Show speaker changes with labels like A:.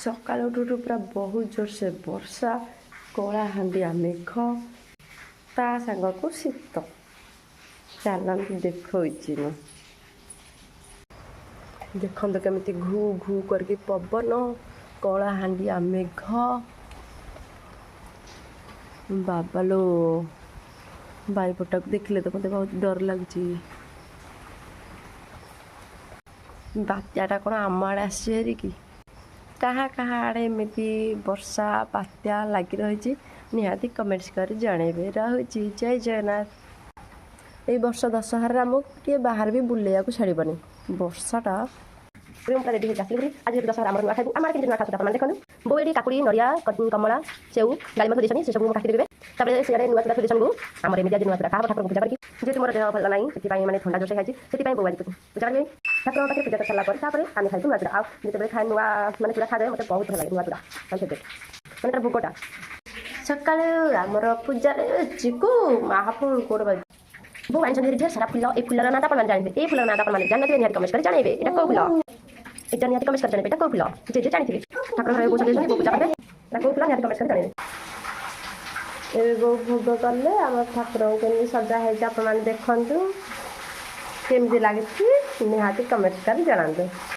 A: ସକାଳୁ ଉଠୁ ପୁରା ବହୁତ ଜୋରସେ ବର୍ଷା, କଳାହାଣ୍ଡିଆ ମେଘ, ତା ସାଙ୍ଗକୁ ଶୀତ। ଚାଲନ୍ତୁ ଦେଖଉଛି ମୁଁ। ଦେଖନ୍ତୁ କେମିତି ଘୁ ଘୁ କରିକି ପବନ, କଳାହାଣ୍ଡିଆ ମେଘ। ବାବାଲୋ, ବାରିପଟକୁ ଦେଖିଲେ ତ ମୋତେ ବହୁତ ଡର ଲାଗୁଛି। ବାତ୍ୟାଟା କ'ଣ ଆମ ଆଡ଼େ ଆସିଛି ହେରି କି? କାହା ଆଡ଼େ ଏମିତି ବର୍ଷା ବାତ୍ୟା ଲାଗି ରହିଛି ନିହାତି କମେଣ୍ଟସ୍ କରି ଜଣାଇବେ। ରହୁଛି, ଜୟ ଜଗନ୍ନାଥ। ଏଇ ବର୍ଷ ଦଶହରାରେ ଆମକୁ ଟିକେ ବାହାରେ ବି ବୁଲେଇବାକୁ ଛାଡ଼ିବନି। ବର୍ଷାଟା ରେଡ଼ି ହେଇକି ଆସିଲି। ଆଜି ଦଶହରା ଆମର ନୂଆ ଖାଇବୁ। ଆମର କେମିତି ନୂଆ ଖାଉଛନ୍ତି ଆପଣ ଦେଖନ୍ତୁ। ବୋଉ ଏଠି କାକୁଡ଼ି, ନଡ଼ିଆ, କମଳା, ସେଉ, ଡାଳିମ୍ବ ଦେଇଛନ୍ତି, ସେସବୁ ମୁଁ କାଟିଦେବେ। ତାପରେ ସିଆଡ଼େ ନୂଆ ଚୁଡ଼ା ଦେଇଛନ୍ତି। ଆମର ଏମିତି ଆଜି ନୂଆ ଚୁଡ଼ା ଖାବ ଠାକୁରଙ୍କୁ ପୂଜା କରିକି। ଯେହେତୁ ମୋର ଦେହ ଭଲ ନାହିଁ, ସେଥିପାଇଁ ମାନେ ଥଣ୍ଡା ଜୋରସେ ଖାଇଛି, ସେଥିପାଇଁ ବୋଉ ଆଜି ପୂଜା କରିବେ। ଠାକୁରଙ୍କ ପାଖରେ ପୂଜା କରିସାରିଲା ପରେ ତାପରେ ଆମେ ଖାଇବୁ ନୂଆ ଚୁଡ଼ା। ଆଉ ଯେତେବେଳେ ଖାଏ ନୂଆ ମାନେ ଚୁଡ଼ା ଖାଇଦେବେ ମୋତେ ବହୁତ ଭଲ ଲାଗେ ନୂଆ ଚୁଡ଼ା ମାନେ ତାର ଭୋଗଟା। ସକାଳେ ଆମର ପୂଜାରେ ଚିକୁ ମହାପ୍ରଭୁ ଗୋଡ଼ ବାଜୁ। ବୋଉ ଆଣିଛନ୍ତି ଢେର ସାରା ଫୁଲ। ଏଇ ଫୁଲର ନାଁ ଆପଣମାନେ ଜାଣିବେ। ଏଇ ଫୁଲର ନାଁ ଆପଣମାନେ ଜାଣିନଥିବେ ନିହାତି କମେଣ୍ଟ କରି ଜଣାଇବେ। ଏଇଟା କୋଉ ଫୁଲ? এটা নিহাতি কমেন্ট করে জানাবে এটা কোউ ফুল যে জানিଥିବେ। ଠାକୁର ଘରେ ପୂଜା ଦେଇଛନ୍ତି, ବୋଉ ପୂଜା କରିବେ। এটা କୋଉ ଫୁଲ ନିହାତି କମେଣ୍ଟ କରି ଜଣାଇବେ। ଏବେ ବୋଉ ଭୋଗ କଲେ ଆମର ଠାକୁରଙ୍କୁ କେମିତି ସଜା ହେଇଛି ଆପଣମାନେ ଦେଖନ୍ତୁ। କେମିତି ଲାଗୁଛି ନିହାତି କମେଣ୍ଟ କରି ଜଣାନ୍ତୁ।